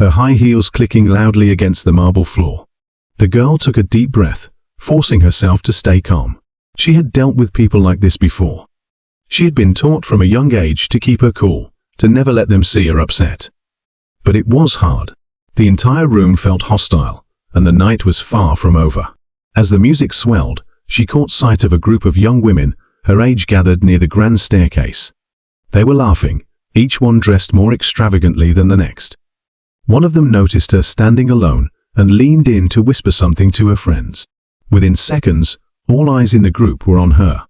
her high heels clicking loudly against the marble floor. The girl took a deep breath, forcing herself to stay calm. She had dealt with people like this before. She had been taught from a young age to keep her cool, to never let them see her upset. But it was hard. The entire room felt hostile, and the night was far from over. As the music swelled, she caught sight of a group of young women, her age, gathered near the grand staircase. They were laughing, each one dressed more extravagantly than the next. One of them noticed her standing alone and leaned in to whisper something to her friends. Within seconds, all eyes in the group were on her.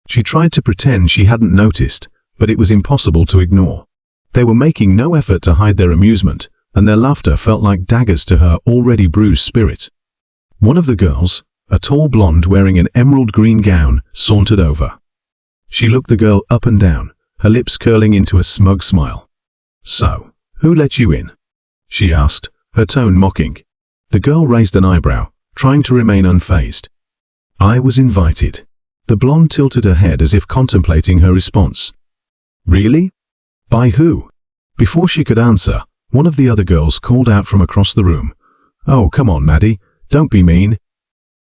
She tried to pretend she hadn't noticed, but it was impossible to ignore. They were making no effort to hide their amusement, and their laughter felt like daggers to her already bruised spirit. One of the girls, a tall blonde wearing an emerald green gown, sauntered over. She looked the girl up and down, her lips curling into a smug smile. "So, who let you in?" she asked, her tone mocking. The girl raised an eyebrow, trying to remain unfazed. "I was invited." The blonde tilted her head as if contemplating her response. "Really? By who?" Before she could answer, one of the other girls called out from across the room. "Oh, come on, Maddie, don't be mean.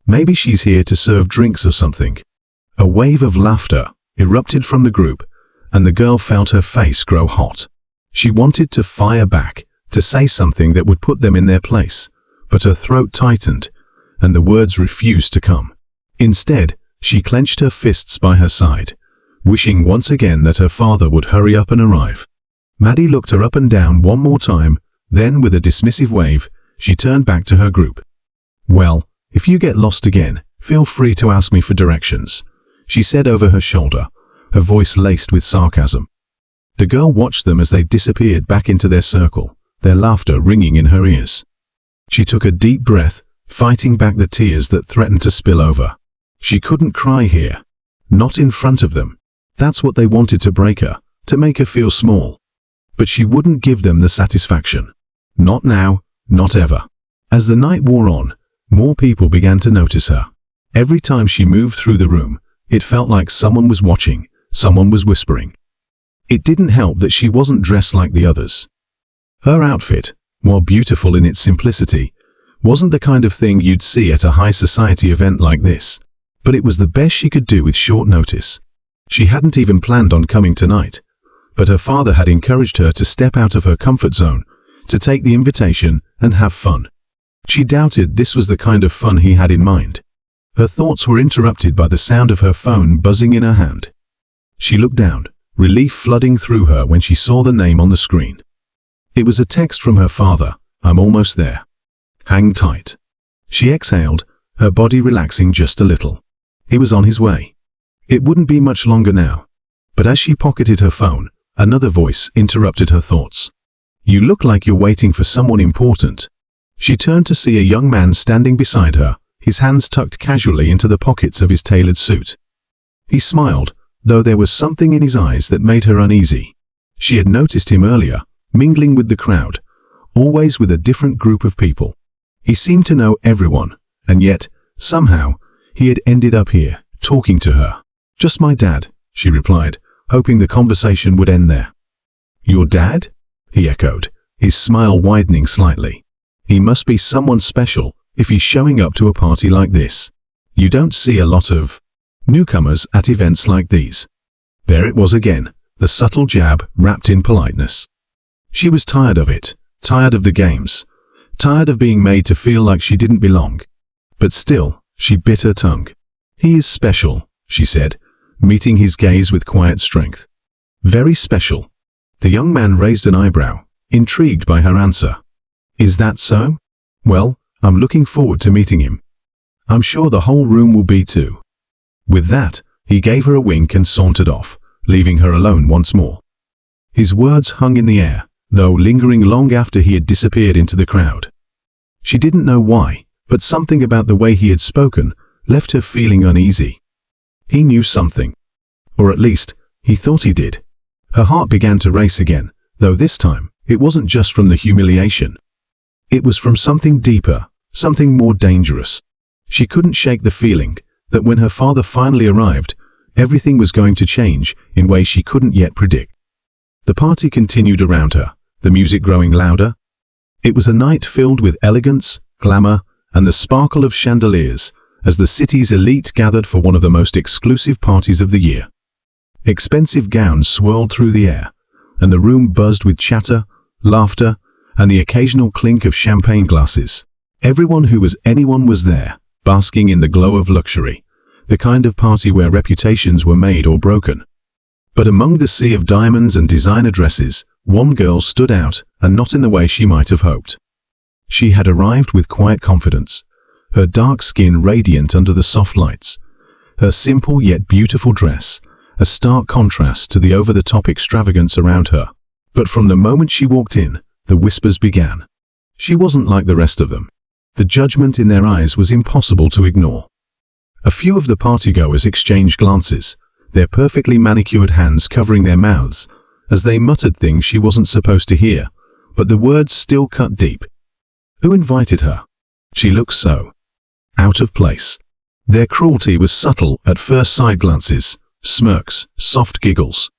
Maybe she's here to serve drinks or something." A wave of laughter erupted from the group, and the girl felt her face grow hot. She wanted to fire back, to say something that would put them in their place, but her throat tightened, and the words refused to come. Instead, she clenched her fists by her side, wishing once again that her father would hurry up and arrive. Maddie looked her up and down one more time, then with a dismissive wave, she turned back to her group. "Well, if you get lost again, feel free to ask me for directions," she said over her shoulder, her voice laced with sarcasm. The girl watched them as they disappeared back into their circle, their laughter ringing in her ears. She took a deep breath, fighting back the tears that threatened to spill over. She couldn't cry here. Not in front of them. That's what they wanted to break her, to make her feel small. But she wouldn't give them the satisfaction. Not now, not ever. As the night wore on, more people began to notice her. Every time she moved through the room, it felt like someone was watching, someone was whispering. It didn't help that she wasn't dressed like the others. Her outfit, while beautiful in its simplicity, wasn't the kind of thing you'd see at a high society event like this, but it was the best she could do with short notice. She hadn't even planned on coming tonight, but her father had encouraged her to step out of her comfort zone, to take the invitation and have fun. She doubted this was the kind of fun he had in mind. Her thoughts were interrupted by the sound of her phone buzzing in her hand. She looked down, relief flooding through her when she saw the name on the screen. It was a text from her father. "I'm almost there. Hang tight." She exhaled, her body relaxing just a little. He was on his way. It wouldn't be much longer now. But as she pocketed her phone, another voice interrupted her thoughts. "You look like you're waiting for someone important." She turned to see a young man standing beside her, his hands tucked casually into the pockets of his tailored suit. He smiled, though there was something in his eyes that made her uneasy. She had noticed him earlier, mingling with the crowd, always with a different group of people. He seemed to know everyone, and yet, somehow, he had ended up here, talking to her. "Just my dad," she replied, hoping the conversation would end there. "Your dad?" he echoed, his smile widening slightly. He must be someone special if he's showing up to a party like this. You don't see a lot of newcomers at events like these. There it was again, the subtle jab wrapped in politeness. She was tired of it, tired of the games, tired of being made to feel like she didn't belong. But still, she bit her tongue. "He is special," she said, meeting his gaze with quiet strength. "Very special." The young man raised an eyebrow, intrigued by her answer. "Is that so? Well, I'm looking forward to meeting him. I'm sure the whole room will be too." With that, he gave her a wink and sauntered off, leaving her alone once more. His words hung in the air, though lingering long after he had disappeared into the crowd. She didn't know why, but something about the way he had spoken left her feeling uneasy. He knew something. Or at least, he thought he did. Her heart began to race again, though this time, it wasn't just from the humiliation. It was from something deeper, something more dangerous. She couldn't shake the feeling that when her father finally arrived, everything was going to change in ways she couldn't yet predict. The party continued around her, the music growing louder. It was a night filled with elegance, glamour, and the sparkle of chandeliers, as the city's elite gathered for one of the most exclusive parties of the year. Expensive gowns swirled through the air, and the room buzzed with chatter, laughter, and the occasional clink of champagne glasses. Everyone who was anyone was there, basking in the glow of luxury, the kind of party where reputations were made or broken. But among the sea of diamonds and designer dresses, one girl stood out, and not in the way she might have hoped. She had arrived with quiet confidence, her dark skin radiant under the soft lights, her simple yet beautiful dress a stark contrast to the over-the-top extravagance around her. But from the moment she walked in, the whispers began. She wasn't like the rest of them. The judgment in their eyes was impossible to ignore. A few of the partygoers exchanged glances, their perfectly manicured hands covering their mouths, as they muttered things she wasn't supposed to hear, but the words still cut deep. Who invited her? She looked so out of place. Their cruelty was subtle at first side glances, smirks, soft giggles.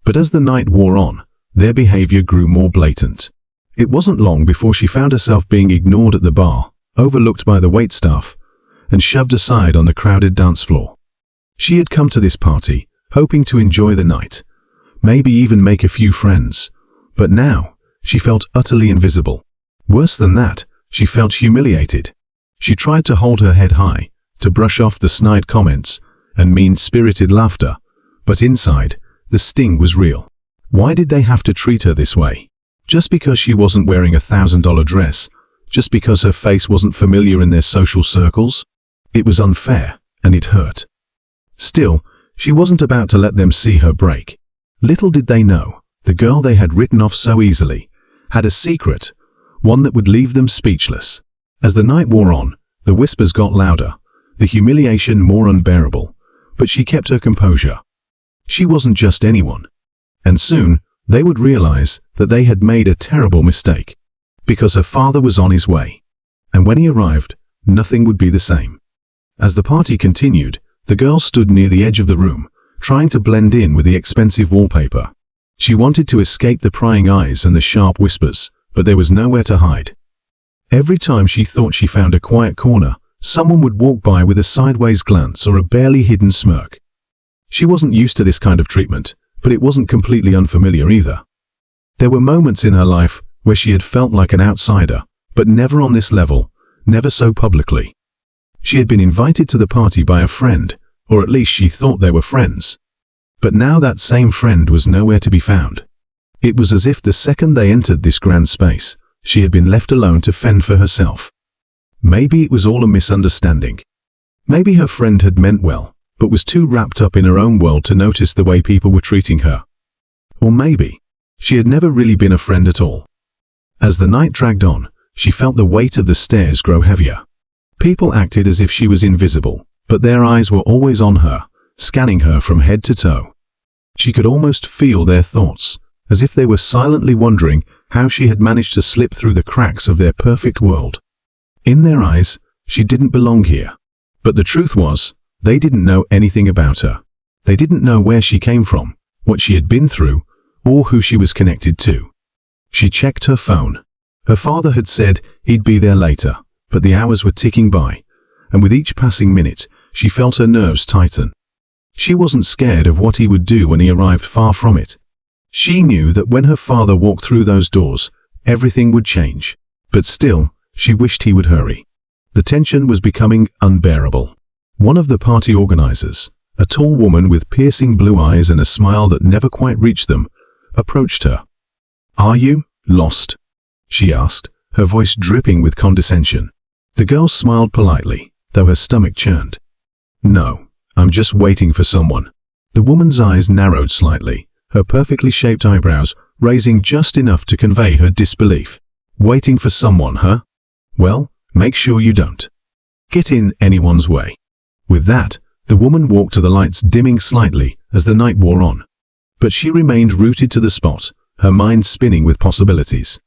But as the night wore on, their behavior grew more blatant. It wasn't long before she found herself being ignored at the bar, overlooked by the waitstaff, and shoved aside on the crowded dance floor. She had come to this party, hoping to enjoy the night, maybe even make a few friends. But now, she felt utterly invisible. Worse than that, she felt humiliated. She tried to hold her head high, to brush off the snide comments and mean-spirited laughter, but inside, the sting was real. Why did they have to treat her this way? Just because she wasn't wearing $1,000 dress? Just because her face wasn't familiar in their social circles? It was unfair, and it hurt. Still, she wasn't about to let them see her break. Little did they know, the girl they had written off so easily had a secret, one that would leave them speechless. As the night wore on, the whispers got louder, the humiliation more unbearable, but she kept her composure. She wasn't just anyone. And soon, they would realize that they had made a terrible mistake, because her father was on his way. And when he arrived, nothing would be the same. As the party continued, the girl stood near the edge of the room, trying to blend in with the expensive wallpaper. She wanted to escape the prying eyes and the sharp whispers, but there was nowhere to hide. Every time she thought she found a quiet corner, someone would walk by with a sideways glance or a barely hidden smirk. She wasn't used to this kind of treatment, but it wasn't completely unfamiliar either. There were moments in her life where she had felt like an outsider, but never on this level, never so publicly. She had been invited to the party by a friend, or at least she thought they were friends. But now that same friend was nowhere to be found. It was as if the second they entered this grand space, she had been left alone to fend for herself. Maybe it was all a misunderstanding. Maybe her friend had meant well, but was too wrapped up in her own world to notice the way people were treating her. Or maybe she had never really been a friend at all. As the night dragged on, she felt the weight of the stares grow heavier. People acted as if she was invisible, but their eyes were always on her, scanning her from head to toe. She could almost feel their thoughts, as if they were silently wondering how she had managed to slip through the cracks of their perfect world. In their eyes, she didn't belong here. But the truth was, they didn't know anything about her. They didn't know where she came from, what she had been through, or who she was connected to. She checked her phone. Her father had said he'd be there later, but the hours were ticking by, and with each passing minute, she felt her nerves tighten. She wasn't scared of what he would do when he arrived, far from it. She knew that when her father walked through those doors, everything would change. But still, she wished he would hurry. The tension was becoming unbearable. One of the party organizers, a tall woman with piercing blue eyes and a smile that never quite reached them, approached her. "Are you lost?" she asked, her voice dripping with condescension. The girl smiled politely, though her stomach churned. "No, I'm just waiting for someone." The woman's eyes narrowed slightly, her perfectly shaped eyebrows raising just enough to convey her disbelief. "Waiting for someone, huh? Well, make sure you don't get in anyone's way." With that, the woman walked to the lights dimming slightly as the night wore on. But she remained rooted to the spot, her mind spinning with possibilities.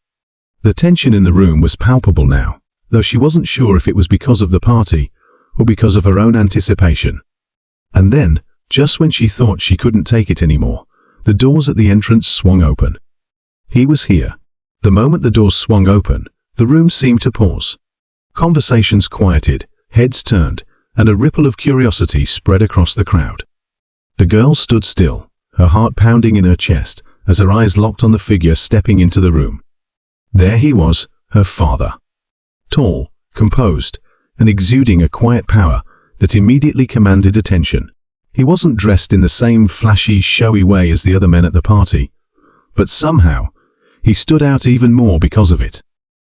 The tension in the room was palpable now, though she wasn't sure if it was because of the party or because of her own anticipation. And then, just when she thought she couldn't take it anymore, the doors at the entrance swung open. He was here, The moment the doors swung open, the room seemed to pause. Conversations quieted, heads turned, and a ripple of curiosity spread across the crowd. The girl stood still, her heart pounding in her chest as her eyes locked on the figure stepping into the room. There he was, her father. Tall, composed, and exuding a quiet power that immediately commanded attention. He wasn't dressed in the same flashy, showy way as the other men at the party, but somehow, he stood out even more because of it.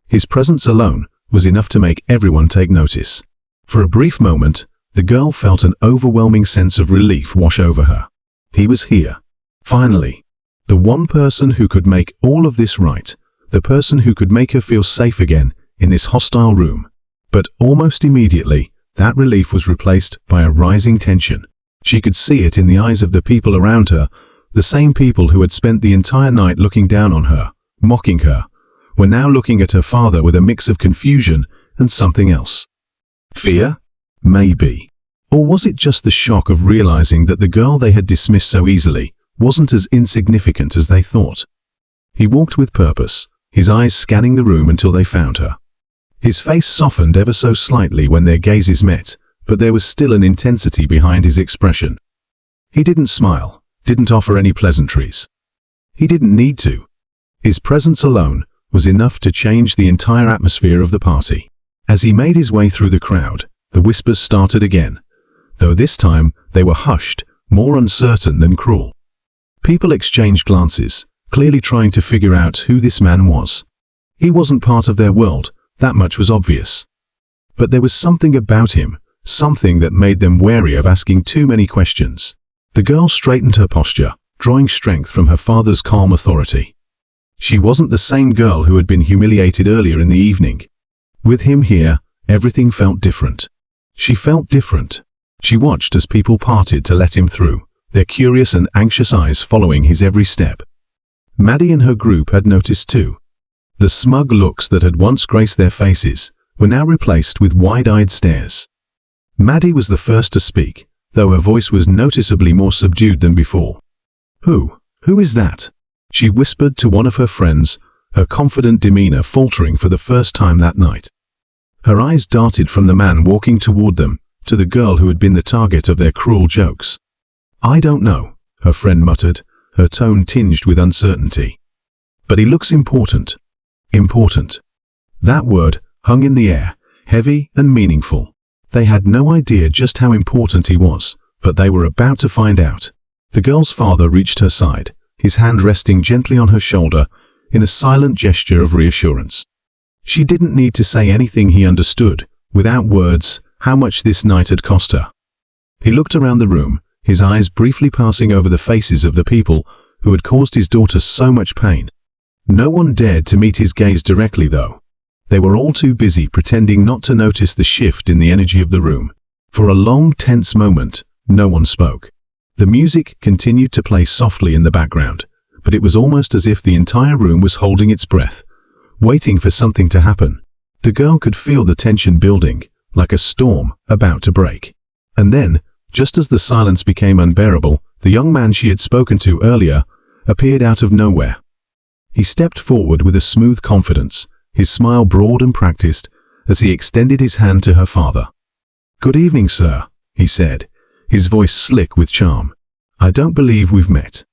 His presence alone was enough to make everyone take notice. For a brief moment, the girl felt an overwhelming sense of relief wash over her. He was here. Finally. The one person who could make all of this right. The person who could make her feel safe again in this hostile room. But almost immediately, that relief was replaced by a rising tension. She could see it in the eyes of the people around her, the same people who had spent the entire night looking down on her, mocking her, were now looking at her father with a mix of confusion and something else. Fear? Maybe. Or was it just the shock of realizing that the girl they had dismissed so easily wasn't as insignificant as they thought? He walked with purpose, his eyes scanning the room until they found her. His face softened ever so slightly when their gazes met, but there was still an intensity behind his expression. He didn't smile, didn't offer any pleasantries. He didn't need to. His presence alone was enough to change the entire atmosphere of the party. As he made his way through the crowd, the whispers started again, though this time they were hushed, more uncertain than cruel. People exchanged glances, clearly trying to figure out who this man was. He wasn't part of their world, that much was obvious. But there was something about him, something that made them wary of asking too many questions. The girl straightened her posture, drawing strength from her father's calm authority. She wasn't the same girl who had been humiliated earlier in the evening. With him here, everything felt different. She felt different. She watched as people parted to let him through, their curious and anxious eyes following his every step. Maddie and her group had noticed too. The smug looks that had once graced their faces were now replaced with wide-eyed stares. Maddie was the first to speak, though her voice was noticeably more subdued than before. Who is that?" she whispered to one of her friends, her confident demeanor faltering for the first time that night. Her eyes darted from the man walking toward them to the girl who had been the target of their cruel jokes. "I don't know," her friend muttered, her tone tinged with uncertainty. "But he looks important." Important. That word hung in the air, heavy and meaningful. They had no idea just how important he was, but they were about to find out. The girl's father reached her side, his hand resting gently on her shoulder in a silent gesture of reassurance. She didn't need to say anything. He understood, without words, how much this night had cost her. He looked around the room, his eyes briefly passing over the faces of the people who had caused his daughter so much pain. No one dared to meet his gaze directly, though. They were all too busy pretending not to notice the shift in the energy of the room. For a long, tense moment, no one spoke. The music continued to play softly in the background, but it was almost as if the entire room was holding its breath, waiting for something to happen. The girl could feel the tension building, like a storm about to break. And then, just as the silence became unbearable, the young man she had spoken to earlier appeared out of nowhere. He stepped forward with a smooth confidence, his smile broad and practiced, as he extended his hand to her father. "Good evening, sir," he said, his voice slick with charm. "I don't believe we've met.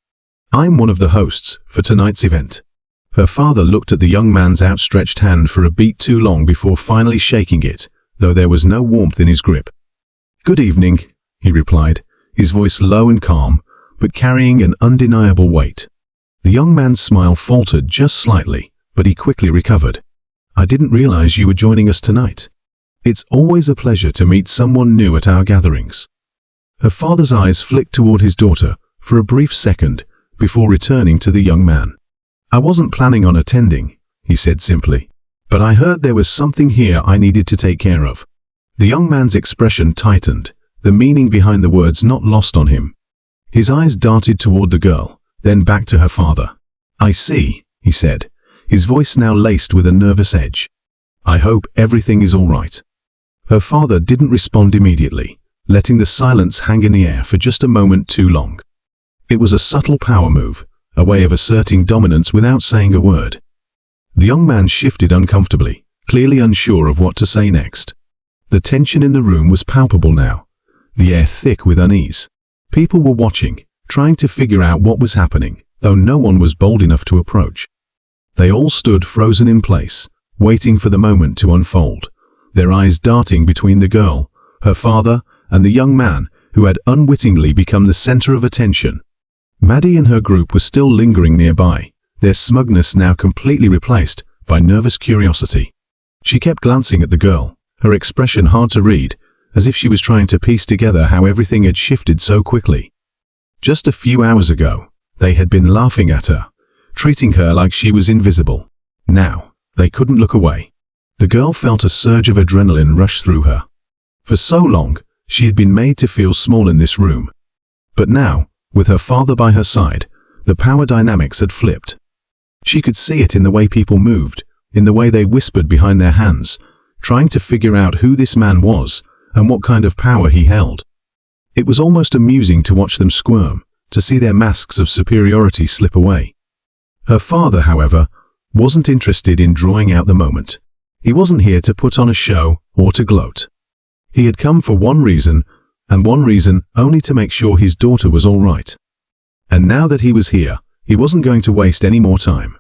I'm one of the hosts for tonight's event." Her father looked at the young man's outstretched hand for a beat too long before finally shaking it, though there was no warmth in his grip. "Good evening," he replied, his voice low and calm, but carrying an undeniable weight. The young man's smile faltered just slightly, but he quickly recovered. "I didn't realize you were joining us tonight. It's always a pleasure to meet someone new at our gatherings." Her father's eyes flicked toward his daughter for a brief second before returning to the young man. "I wasn't planning on attending," he said simply, "but I heard there was something here I needed to take care of." The young man's expression tightened, the meaning behind the words not lost on him. His eyes darted toward the girl, then back to her father. "I see," he said, his voice now laced with a nervous edge. "I hope everything is all right." Her father didn't respond immediately, letting the silence hang in the air for just a moment too long. It was a subtle power move, a way of asserting dominance without saying a word. The young man shifted uncomfortably, clearly unsure of what to say next. The tension in the room was palpable now, the air thick with unease. People were watching, trying to figure out what was happening, though no one was bold enough to approach. They all stood frozen in place, waiting for the moment to unfold, their eyes darting between the girl, her father, and the young man who had unwittingly become the center of attention. Maddie and her group were still lingering nearby, their smugness now completely replaced by nervous curiosity. She kept glancing at the girl, her expression hard to read, as if she was trying to piece together how everything had shifted so quickly. Just a few hours ago, they had been laughing at her, treating her like she was invisible. Now, they couldn't look away. The girl felt a surge of adrenaline rush through her. For so long, she had been made to feel small in this room. But now, with her father by her side, the power dynamics had flipped. She could see it in the way people moved, in the way they whispered behind their hands, trying to figure out who this man was and what kind of power he held. It was almost amusing to watch them squirm, to see their masks of superiority slip away. Her father, however, wasn't interested in drawing out the moment. He wasn't here to put on a show or to gloat. He had come for one reason, and one reason only, to make sure his daughter was all right. And now that he was here, he wasn't going to waste any more time.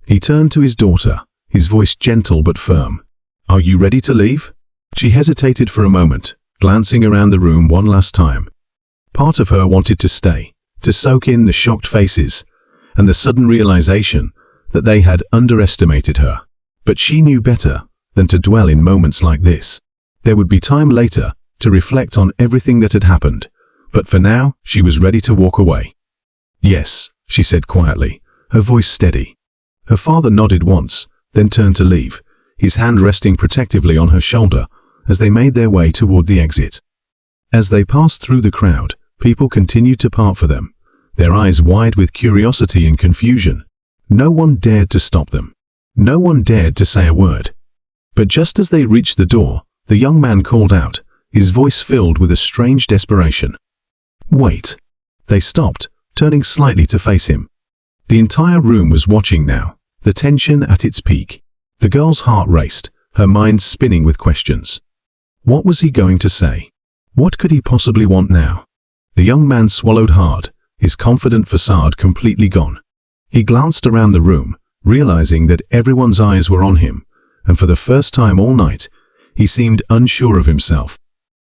He turned to his daughter, his voice gentle but firm. "Are you ready to leave?" She hesitated for a moment, glancing around the room one last time. Part of her wanted to stay, to soak in the shocked faces, and the sudden realization that they had underestimated her. But she knew better than to dwell in moments like this. There would be time later to reflect on everything that had happened, but for now she was ready to walk away. "Yes," she said quietly, her voice steady. Her father nodded once, then turned to leave, his hand resting protectively on her shoulder as they made their way toward the exit. As they passed through the crowd, people continued to part for them, their eyes wide with curiosity and confusion. No one dared to stop them. No one dared to say a word. But just as they reached the door, the young man called out, his voice filled with a strange desperation. "Wait." They stopped, turning slightly to face him. The entire room was watching now, the tension at its peak. The girl's heart raced, her mind spinning with questions. What was he going to say? What could he possibly want now? The young man swallowed hard, his confident facade completely gone. He glanced around the room, realizing that everyone's eyes were on him, and for the first time all night, he seemed unsure of himself.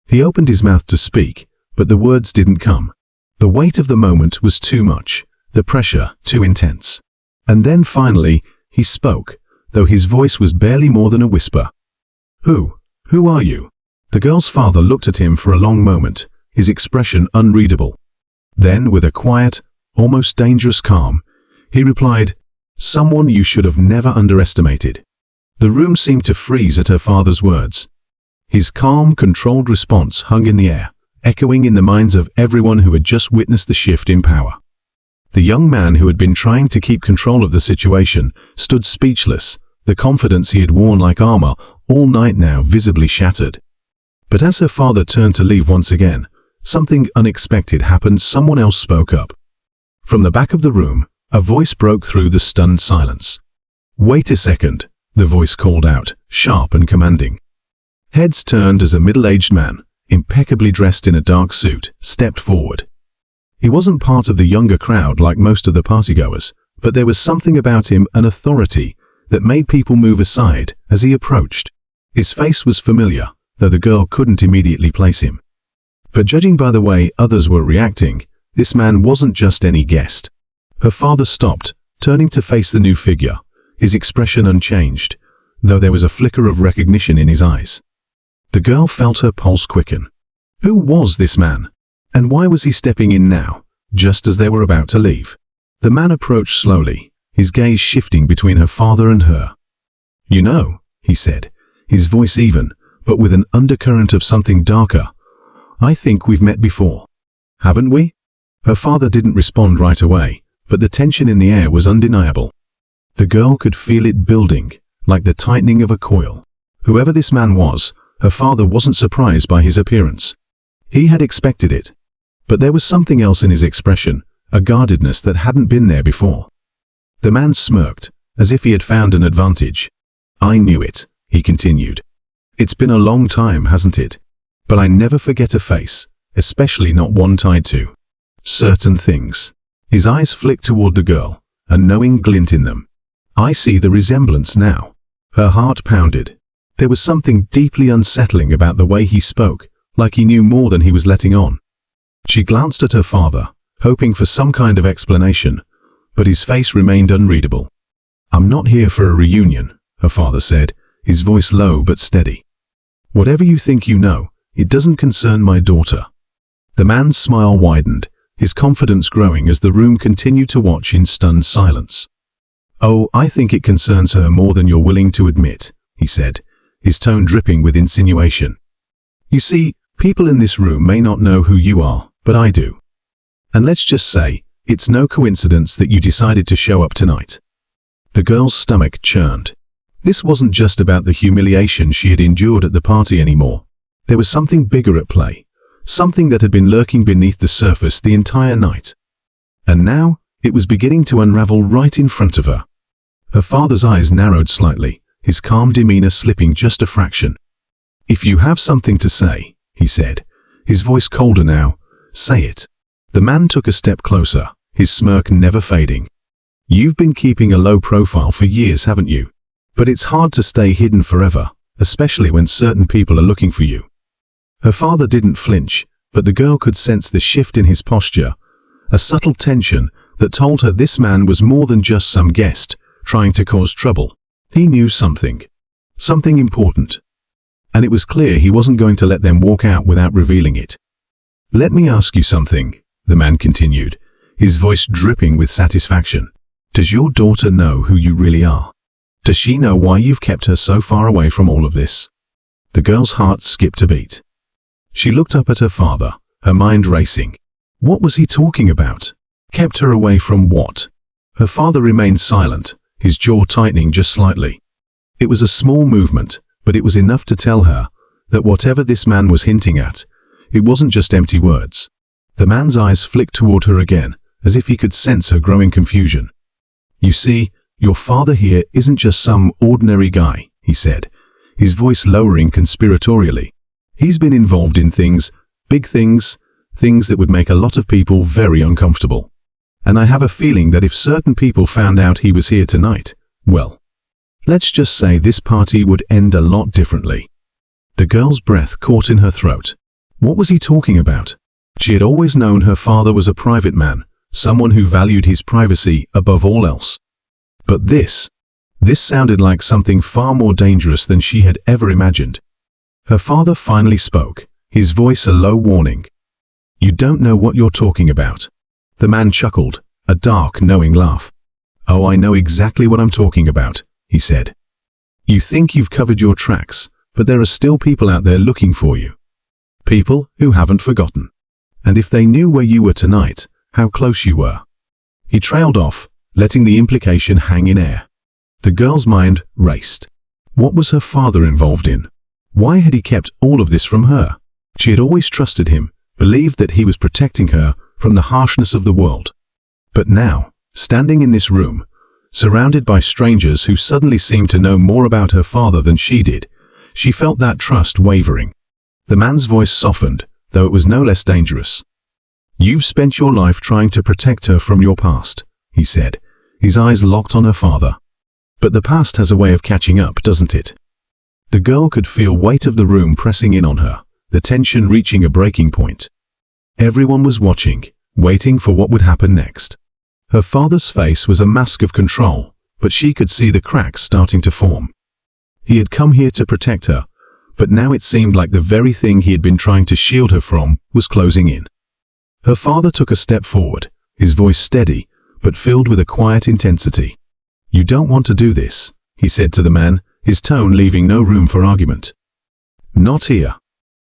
He opened his mouth to speak, but the words didn't come. The weight of the moment was too much, the pressure too intense. And then finally, he spoke, though his voice was barely more than a whisper. Who are you?" The girl's father looked at him for a long moment, his expression unreadable. Then, with a quiet, almost dangerous calm, he replied, "Someone you should have never underestimated." The room seemed to freeze at her father's words. His calm, controlled response hung in the air, echoing in the minds of everyone who had just witnessed the shift in power. The young man, who had been trying to keep control of the situation, stood speechless, the confidence he had worn like armor all night now visibly shattered. But as her father turned to leave once again, something unexpected happened. Someone else spoke up. From the back of the room, a voice broke through the stunned silence. "Wait a second," the voice called out, sharp and commanding. Heads turned as a middle-aged man, impeccably dressed in a dark suit, stepped forward. He wasn't part of the younger crowd like most of the partygoers, but there was something about him, an authority, that made people move aside as he approached. His face was familiar, though the girl couldn't immediately place him. But judging by the way others were reacting, this man wasn't just any guest. Her father stopped, turning to face the new figure, his expression unchanged, though there was a flicker of recognition in his eyes. The girl felt her pulse quicken. Who was this man? And why was he stepping in now, just as they were about to leave? The man approached slowly, his gaze shifting between her father and her. "You know," he said, his voice even, but with an undercurrent of something darker, "I think we've met before. Haven't we?" Her father didn't respond right away, but the tension in the air was undeniable. The girl could feel it building, like the tightening of a coil. Whoever this man was, her father wasn't surprised by his appearance. He had expected it. But there was something else in his expression, a guardedness that hadn't been there before. The man smirked, as if he had found an advantage. "I knew it," he continued. "It's been a long time, hasn't it? But I never forget a face, especially not one tied to certain things." His eyes flicked toward the girl, a knowing glint in them. "I see the resemblance now." Her heart pounded. There was something deeply unsettling about the way he spoke, like he knew more than he was letting on. She glanced at her father, hoping for some kind of explanation, but his face remained unreadable. "I'm not here for a reunion," her father said, his voice low but steady. "Whatever you think you know, it doesn't concern my daughter." The man's smile widened, his confidence growing as the room continued to watch in stunned silence. "Oh, I think it concerns her more than you're willing to admit," he said, his tone dripping with insinuation. "You see, people in this room may not know who you are, but I do. And let's just say, it's no coincidence that you decided to show up tonight." The girl's stomach churned. This wasn't just about the humiliation she had endured at the party anymore. There was something bigger at play, something that had been lurking beneath the surface the entire night. And now, it was beginning to unravel right in front of her. Her father's eyes narrowed slightly, his calm demeanor slipping just a fraction. "If you have something to say," he said, his voice colder now, "say it." The man took a step closer, his smirk never fading. "You've been keeping a low profile for years, haven't you? But it's hard to stay hidden forever, especially when certain people are looking for you." Her father didn't flinch, but the girl could sense the shift in his posture, a subtle tension that told her this man was more than just some guest trying to cause trouble. He knew something important. And it was clear he wasn't going to let them walk out without revealing it. "Let me ask you something," the man continued, his voice dripping with satisfaction. "Does your daughter know who you really are? Does she know why you've kept her so far away from all of this?" The girl's heart skipped a beat. She looked up at her father, her mind racing. What was he talking about? Kept her away from what? Her father remained silent, his jaw tightening just slightly. It was a small movement, but it was enough to tell her that whatever this man was hinting at, it wasn't just empty words. The man's eyes flicked toward her again, as if he could sense her growing confusion. "You see, your father here isn't just some ordinary guy," he said, his voice lowering conspiratorially. "He's been involved in things, big things, things that would make a lot of people very uncomfortable. And I have a feeling that if certain people found out he was here tonight, well, let's just say this party would end a lot differently." The girl's breath caught in her throat. What was he talking about? She had always known her father was a private man, someone who valued his privacy above all else. But this sounded like something far more dangerous than she had ever imagined. Her father finally spoke, his voice a low warning. "You don't know what you're talking about." The man chuckled, a dark, knowing laugh. "Oh, I know exactly what I'm talking about," he said. "You think you've covered your tracks, but there are still people out there looking for you. People who haven't forgotten. And if they knew where you were tonight, how close you were." He trailed off, letting the implication hang in air. The girl's mind raced. What was her father involved in? Why had he kept all of this from her? She had always trusted him, believed that he was protecting her from the harshness of the world. But now, standing in this room, surrounded by strangers who suddenly seemed to know more about her father than she did, she felt that trust wavering. The man's voice softened, though it was no less dangerous. "You've spent your life trying to protect her from your past," he said, his eyes locked on her father. "But the past has a way of catching up, doesn't it?" The girl could feel weight of the room pressing in on her, the tension reaching a breaking point. Everyone was watching, waiting for what would happen next. Her father's face was a mask of control, but she could see the cracks starting to form. He had come here to protect her, but now it seemed like the very thing he had been trying to shield her from was closing in. Her father took a step forward, his voice steady, but filled with a quiet intensity. "You don't want to do this," he said to the man, his tone leaving no room for argument. "Not here.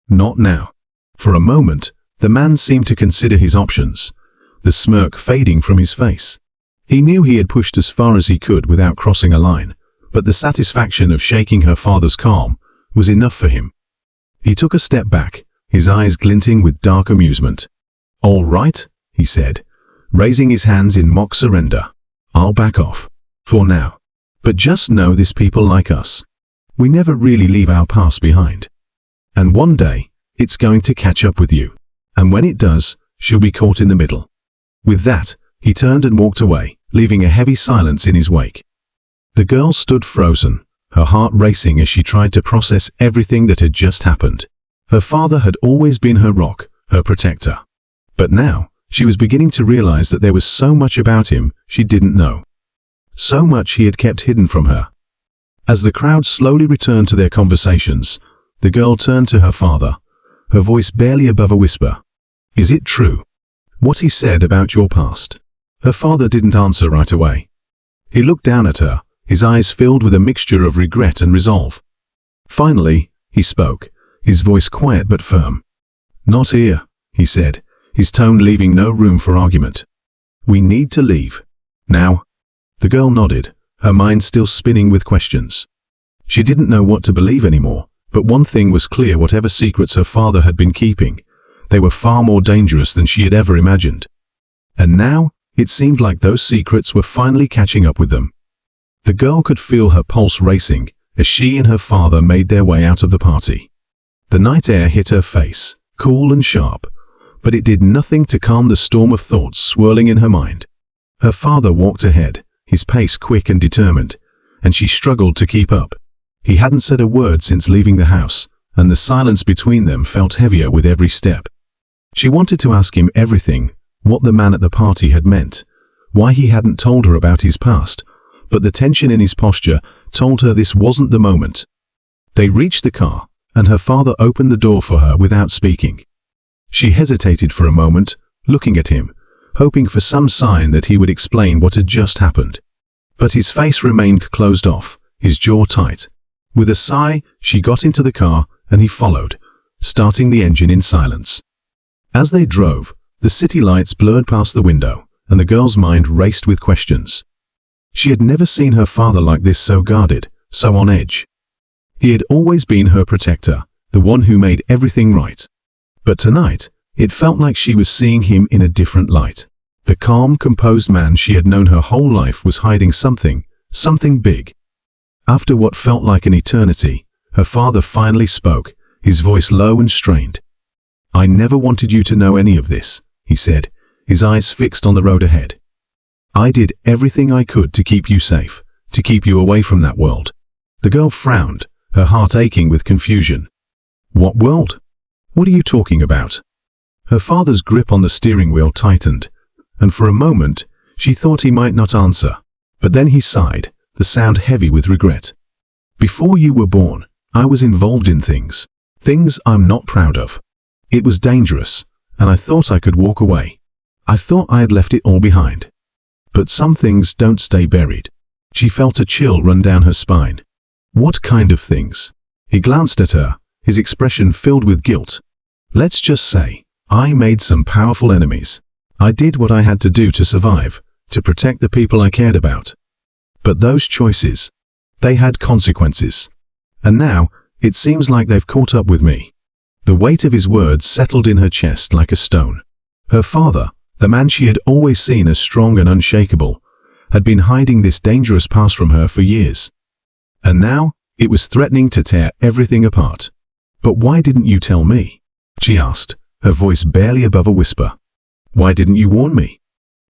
Not now." For a moment, the man seemed to consider his options, the smirk fading from his face. He knew he had pushed as far as he could without crossing a line, but the satisfaction of shaking her father's calm was enough for him. He took a step back, his eyes glinting with dark amusement. "All right," he said, raising his hands in mock surrender. "I'll back off. For now." But just know this: people like us, we never really leave our past behind. And one day, it's going to catch up with you. And when it does, she'll be caught in the middle." With that, he turned and walked away, leaving a heavy silence in his wake. The girl stood frozen, her heart racing as she tried to process everything that had just happened. Her father had always been her rock, her protector. But now, she was beginning to realize that there was so much about him she didn't know. So much he had kept hidden from her. As the crowd slowly returned to their conversations, the girl turned to her father, her voice barely above a whisper. "Is it true, what he said about your past?" Her father didn't answer right away. He looked down at her, his eyes filled with a mixture of regret and resolve. Finally, he spoke, his voice quiet but firm. "Not here," he said, his tone leaving no room for argument. "We need to leave. Now." The girl nodded, her mind still spinning with questions. She didn't know what to believe anymore, but one thing was clear: whatever secrets her father had been keeping, they were far more dangerous than she had ever imagined. And now, it seemed like those secrets were finally catching up with them. The girl could feel her pulse racing as she and her father made their way out of the party. The night air hit her face, cool and sharp, but it did nothing to calm the storm of thoughts swirling in her mind. Her father walked ahead, his pace quick and determined, and she struggled to keep up. He hadn't said a word since leaving the house, and the silence between them felt heavier with every step. She wanted to ask him everything: what the man at the party had meant, why he hadn't told her about his past, but the tension in his posture told her this wasn't the moment. They reached the car, and her father opened the door for her without speaking. She hesitated for a moment, looking at him, hoping for some sign that he would explain what had just happened. But his face remained closed off, his jaw tight. With a sigh, she got into the car, and he followed, starting the engine in silence. As they drove, the city lights blurred past the window, and the girl's mind raced with questions. She had never seen her father like this, so guarded, so on edge. He had always been her protector, the one who made everything right. But tonight, it felt like she was seeing him in a different light. The calm, composed man she had known her whole life was hiding something big. After what felt like an eternity, her father finally spoke, his voice low and strained. "I never wanted you to know any of this," he said, his eyes fixed on the road ahead. "I did everything I could to keep you safe, to keep you away from that world." The girl frowned, her heart aching with confusion. "What world? What are you talking about?" Her father's grip on the steering wheel tightened, and for a moment, she thought he might not answer. But then he sighed, the sound heavy with regret. "Before you were born, I was involved in things I'm not proud of. It was dangerous, and I thought I could walk away. I thought I had left it all behind. But some things don't stay buried." She felt a chill run down her spine. "What kind of things?" He glanced at her, his expression filled with guilt. "Let's just say, I made some powerful enemies. I did what I had to do to survive, to protect the people I cared about. But those choices, they had consequences. And now, it seems like they've caught up with me." The weight of his words settled in her chest like a stone. Her father, the man she had always seen as strong and unshakable, had been hiding this dangerous past from her for years. And now, it was threatening to tear everything apart. "But why didn't you tell me?" she asked, her voice barely above a whisper. "Why didn't you warn me?"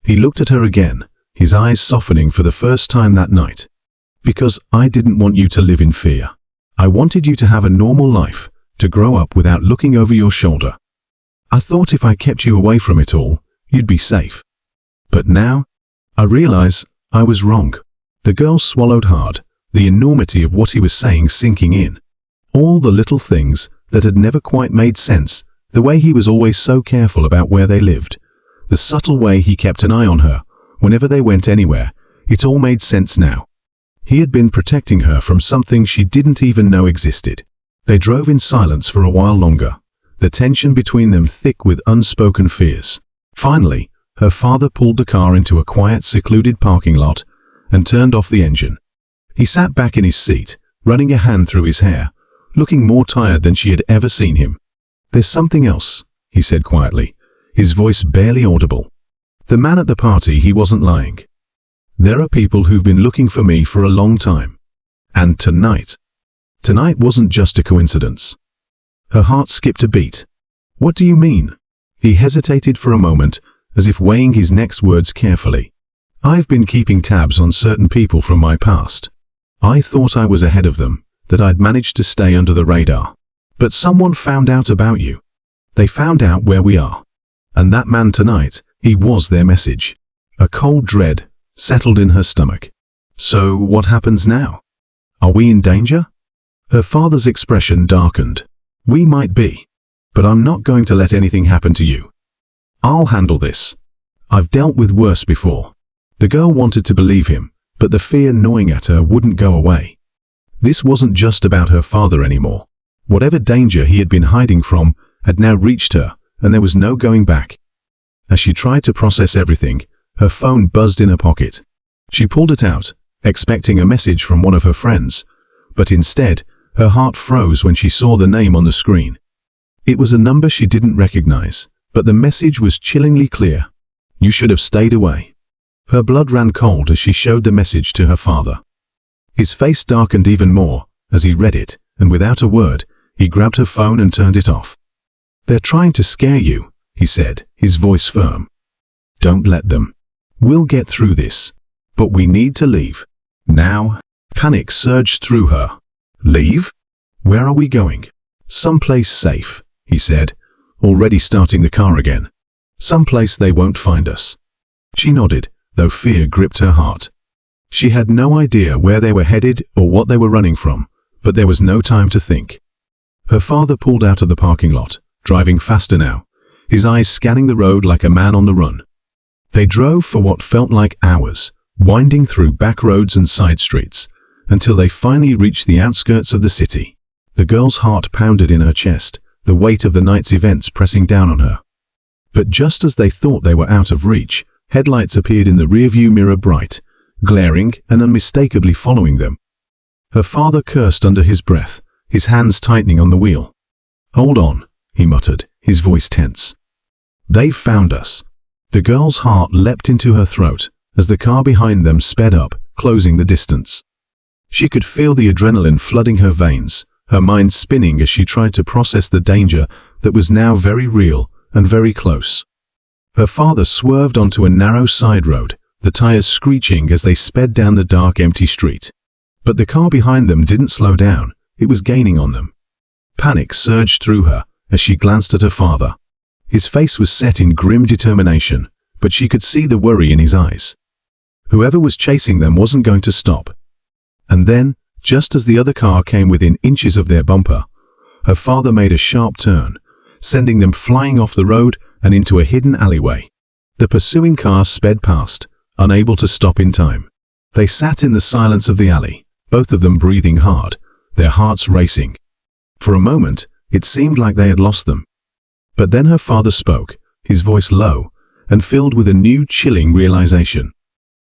He looked at her again, his eyes softening for the first time that night. "Because I didn't want you to live in fear. I wanted you to have a normal life, to grow up without looking over your shoulder. I thought if I kept you away from it all, you'd be safe. But now, I realize I was wrong." The girl swallowed hard, the enormity of what he was saying sinking in. All the little things that had never quite made sense, the way he was always so careful about where they lived, the subtle way he kept an eye on her whenever they went anywhere, it all made sense now. He had been protecting her from something she didn't even know existed. They drove in silence for a while longer, the tension between them thick with unspoken fears. Finally, her father pulled the car into a quiet, secluded parking lot and turned off the engine. He sat back in his seat, running a hand through his hair, looking more tired than she had ever seen him. "There's something else," he said quietly, his voice barely audible. "The man at the party, he wasn't lying. There are people who've been looking for me for a long time. And tonight wasn't just a coincidence. Her heart skipped a beat. What do you mean? He hesitated for a moment, as if weighing his next words carefully. I've been keeping tabs on certain people from my past. I thought I was ahead of them, that I'd managed to stay under the radar. But someone found out about you. They found out where we are. And that man tonight, he was their message. A cold dread settled in her stomach. So what happens now? Are we in danger? Her father's expression darkened. We might be. But I'm not going to let anything happen to you. I'll handle this. I've dealt with worse before. The girl wanted to believe him, but the fear gnawing at her wouldn't go away. This wasn't just about her father anymore. Whatever danger he had been hiding from had now reached her, and there was no going back. As she tried to process everything, her phone buzzed in her pocket. She pulled it out, expecting a message from one of her friends, but instead, her heart froze when she saw the name on the screen. It was a number she didn't recognize, but the message was chillingly clear. You should have stayed away. Her blood ran cold as she showed the message to her father. His face darkened even more as he read it, and without a word, he grabbed her phone and turned it off. They're trying to scare you, he said, his voice firm. Don't let them. We'll get through this. But we need to leave. Now. Panic surged through her. Leave? Where are we going? Someplace safe, he said, already starting the car again. Someplace they won't find us. She nodded, though fear gripped her heart. She had no idea where they were headed or what they were running from, but there was no time to think. Her father pulled out of the parking lot, driving faster now, his eyes scanning the road like a man on the run. They drove for what felt like hours, winding through back roads and side streets, until they finally reached the outskirts of the city. The girl's heart pounded in her chest, the weight of the night's events pressing down on her. But just as they thought they were out of reach, headlights appeared in the rearview mirror bright, glaring and unmistakably following them. Her father cursed under his breath, his hands tightening on the wheel. Hold on, he muttered, his voice tense. They've found us. The girl's heart leapt into her throat as the car behind them sped up, closing the distance. She could feel the adrenaline flooding her veins, her mind spinning as she tried to process the danger that was now very real and very close. Her father swerved onto a narrow side road, the tires screeching as they sped down the dark, empty street. But the car behind them didn't slow down, it was gaining on them. Panic surged through her as she glanced at her father. His face was set in grim determination, but she could see the worry in his eyes. Whoever was chasing them wasn't going to stop. And then, just as the other car came within inches of their bumper, her father made a sharp turn, sending them flying off the road and into a hidden alleyway. The pursuing car sped past, unable to stop in time. They sat in the silence of the alley, both of them breathing hard, their hearts racing. For a moment, it seemed like they had lost them. But then her father spoke, his voice low, and filled with a new chilling realization.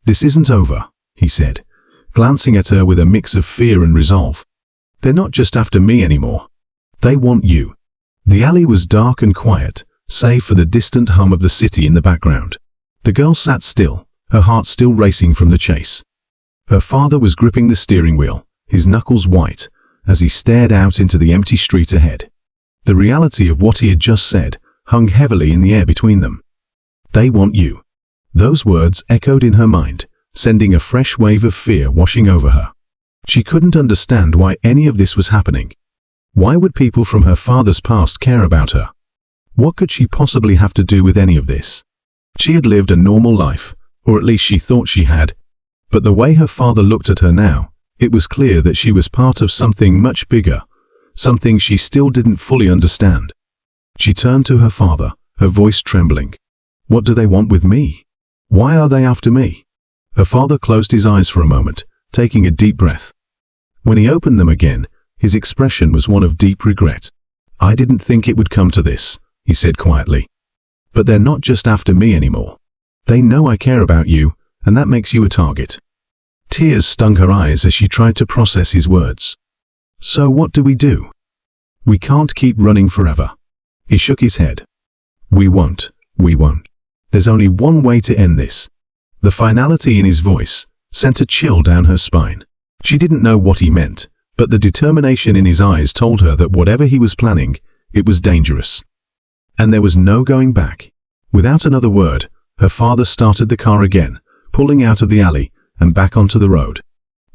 This isn't over, he said, glancing at her with a mix of fear and resolve. They're not just after me anymore. They want you. The alley was dark and quiet, save for the distant hum of the city in the background. The girl sat still, her heart still racing from the chase. Her father was gripping the steering wheel, his knuckles white, as he stared out into the empty street ahead. The reality of what he had just said hung heavily in the air between them. They want you. Those words echoed in her mind, sending a fresh wave of fear washing over her. She couldn't understand why any of this was happening. Why would people from her father's past care about her? What could she possibly have to do with any of this? She had lived a normal life, or at least she thought she had, but the way her father looked at her now, it was clear that she was part of something much bigger, something she still didn't fully understand. She turned to her father, her voice trembling. What do they want with me? Why are they after me? Her father closed his eyes for a moment, taking a deep breath. When he opened them again, his expression was one of deep regret. I didn't think it would come to this, he said quietly. But they're not just after me anymore. They know I care about you, and that makes you a target. Tears stung her eyes as she tried to process his words. So what do we do? We can't keep running forever. He shook his head. We won't. There's only one way to end this. The finality in his voice sent a chill down her spine. She didn't know what he meant, but the determination in his eyes told her that whatever he was planning, it was dangerous. And there was no going back. Without another word, her father started the car again, pulling out of the alley and back onto the road.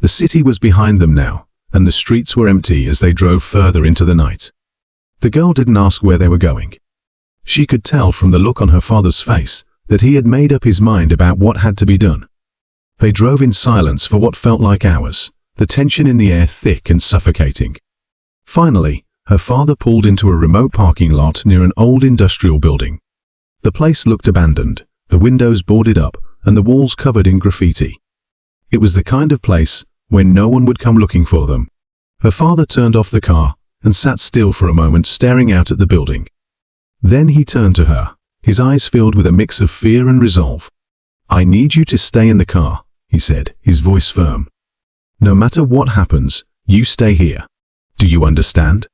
The city was behind them now, and the streets were empty as they drove further into the night. The girl didn't ask where they were going. She could tell from the look on her father's face that he had made up his mind about what had to be done. They drove in silence for what felt like hours, the tension in the air thick and suffocating. Finally, her father pulled into a remote parking lot near an old industrial building. The place looked abandoned, the windows boarded up and the walls covered in graffiti. It was the kind of place where no one would come looking for them. Her father turned off the car and sat still for a moment, staring out at the building. Then he turned to her, his eyes filled with a mix of fear and resolve. "I need you to stay in the car," he said, his voice firm. "No matter what happens, you stay here. Do you understand?"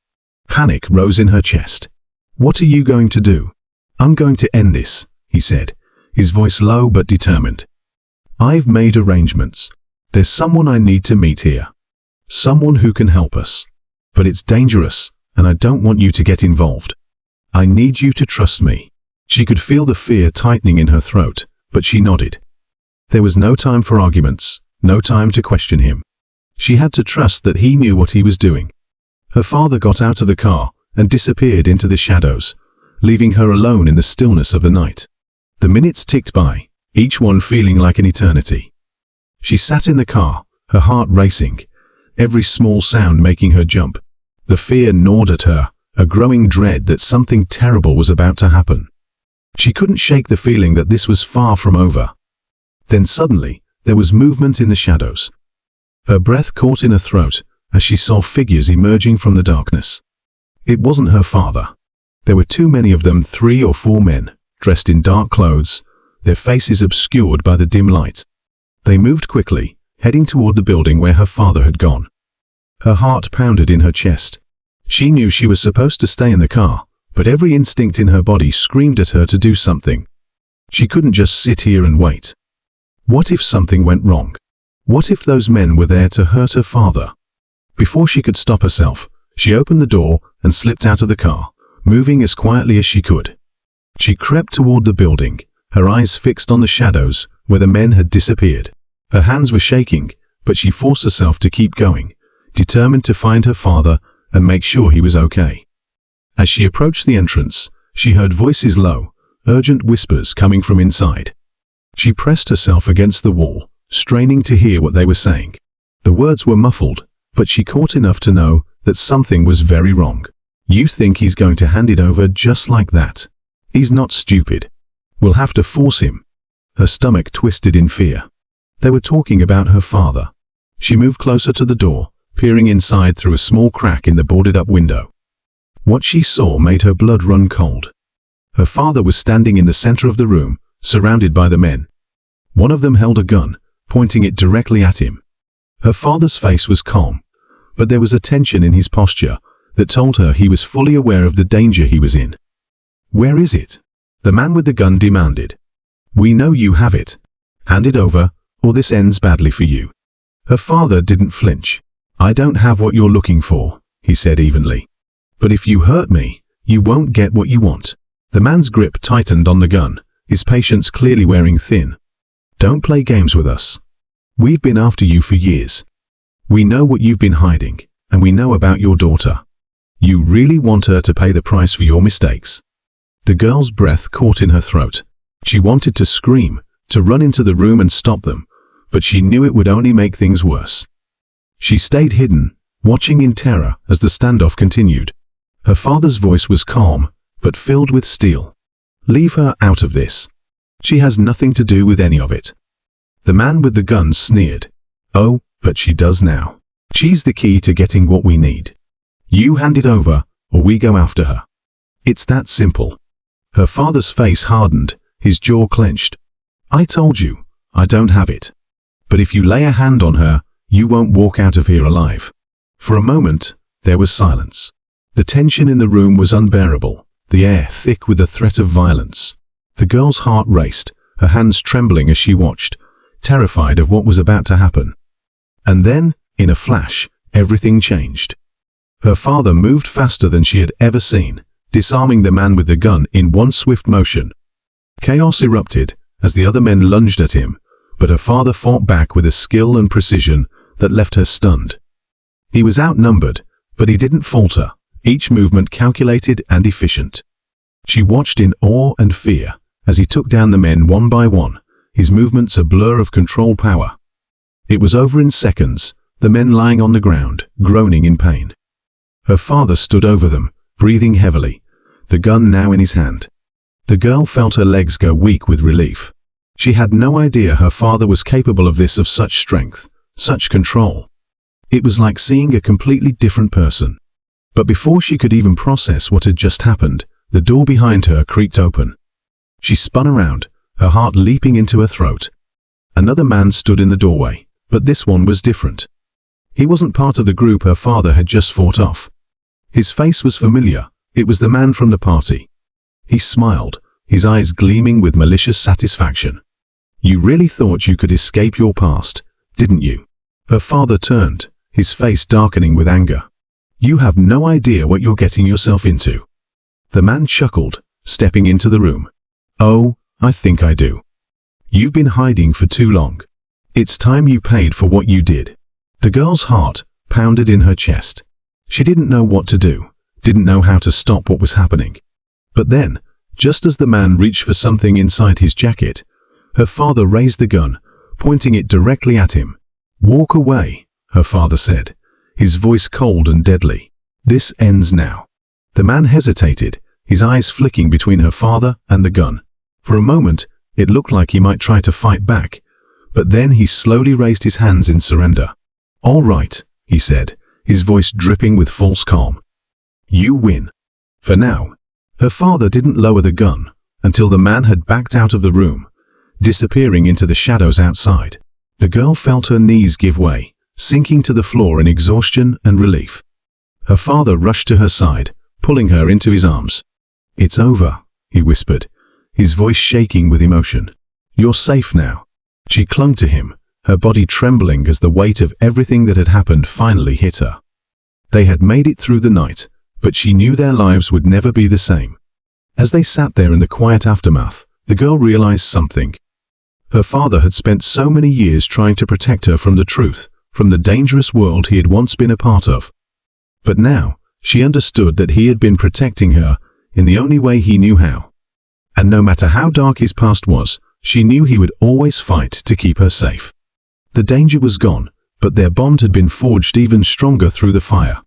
Panic rose in her chest. "What are you going to do?" "I'm going to end this," he said, his voice low but determined. "I've made arrangements. There's someone I need to meet here. Someone who can help us. But it's dangerous, and I don't want you to get involved. I need you to trust me." She could feel the fear tightening in her throat, but she nodded. There was no time for arguments, no time to question him. She had to trust that he knew what he was doing. Her father got out of the car and disappeared into the shadows, leaving her alone in the stillness of the night. The minutes ticked by, each one feeling like an eternity. She sat in the car, her heart racing, every small sound making her jump. The fear gnawed at her, a growing dread that something terrible was about to happen. She couldn't shake the feeling that this was far from over. Then suddenly, there was movement in the shadows. Her breath caught in her throat as she saw figures emerging from the darkness. It wasn't her father. There were too many of them, 3 or 4 men, dressed in dark clothes, their faces obscured by the dim light. They moved quickly, heading toward the building where her father had gone. Her heart pounded in her chest. She knew she was supposed to stay in the car, but every instinct in her body screamed at her to do something. She couldn't just sit here and wait. What if something went wrong? What if those men were there to hurt her father? Before she could stop herself, she opened the door and slipped out of the car, moving as quietly as she could. She crept toward the building, her eyes fixed on the shadows where the men had disappeared. Her hands were shaking, but she forced herself to keep going, determined to find her father and make sure he was okay. As she approached the entrance, she heard voices low, urgent whispers coming from inside. She pressed herself against the wall, straining to hear what they were saying. The words were muffled, but she caught enough to know that something was very wrong. "You think he's going to hand it over just like that? He's not stupid. We'll have to force him." Her stomach twisted in fear. They were talking about her father. She moved closer to the door, peering inside through a small crack in the boarded-up window. What she saw made her blood run cold. Her father was standing in the center of the room, surrounded by the men. One of them held a gun, pointing it directly at him. Her father's face was calm, but there was a tension in his posture that told her he was fully aware of the danger he was in. "Where is it?" the man with the gun demanded. "We know you have it. Hand it over, or this ends badly for you." Her father didn't flinch. "I don't have what you're looking for," he said evenly. "But if you hurt me, you won't get what you want." The man's grip tightened on the gun, his patience clearly wearing thin. "Don't play games with us. We've been after you for years. We know what you've been hiding, and we know about your daughter. You really want her to pay the price for your mistakes." The girl's breath caught in her throat. She wanted to scream, to run into the room and stop them, but she knew it would only make things worse. She stayed hidden, watching in terror as the standoff continued. Her father's voice was calm, but filled with steel. "Leave her out of this. She has nothing to do with any of it." The man with the gun sneered. "Oh, but she does now. She's the key to getting what we need. You hand it over, or we go after her. It's that simple." Her father's face hardened, his jaw clenched. "I told you, I don't have it. But if you lay a hand on her, you won't walk out of here alive." For a moment, there was silence. The tension in the room was unbearable, the air thick with the threat of violence. The girl's heart raced, her hands trembling as she watched, terrified of what was about to happen. And then, in a flash, everything changed. Her father moved faster than she had ever seen, disarming the man with the gun in one swift motion. Chaos erupted as the other men lunged at him, but her father fought back with a skill and precision that left her stunned. He was outnumbered, but he didn't falter, each movement calculated and efficient. She watched in awe and fear as he took down the men one by one, his movements a blur of controlled power. It was over in seconds, the men lying on the ground, groaning in pain. Her father stood over them, breathing heavily, the gun now in his hand. The girl felt her legs go weak with relief. She had no idea her father was capable of such strength, such control. It was like seeing a completely different person. But before she could even process what had just happened, the door behind her creaked open. She spun around, her heart leaping into her throat. Another man stood in the doorway, but this one was different. He wasn't part of the group her father had just fought off. His face was familiar. It was the man from the party. He smiled, his eyes gleaming with malicious satisfaction. "You really thought you could escape your past, didn't you?" Her father turned, his face darkening with anger. "You have no idea what you're getting yourself into." The man chuckled, stepping into the room. "Oh, I think I do. You've been hiding for too long. It's time you paid for what you did." The girl's heart pounded in her chest. She didn't know what to do, didn't know how to stop what was happening. But then, just as the man reached for something inside his jacket, her father raised the gun, pointing it directly at him. "Walk away," her father said, his voice cold and deadly. "This ends now." The man hesitated, his eyes flicking between her father and the gun. For a moment, it looked like he might try to fight back, but then he slowly raised his hands in surrender. "All right," he said, his voice dripping with false calm. "You win. For now." Her father didn't lower the gun until the man had backed out of the room, disappearing into the shadows outside. The girl felt her knees give way, sinking to the floor in exhaustion and relief. Her father rushed to her side, pulling her into his arms. "It's over," he whispered, his voice shaking with emotion. "You're safe now." She clung to him, her body trembling as the weight of everything that had happened finally hit her. They had made it through the night, but she knew their lives would never be the same. As they sat there in the quiet aftermath, the girl realized something. Her father had spent so many years trying to protect her from the truth, from the dangerous world he had once been a part of. But now, she understood that he had been protecting her in the only way he knew how. And no matter how dark his past was, she knew he would always fight to keep her safe. The danger was gone, but their bond had been forged even stronger through the fire.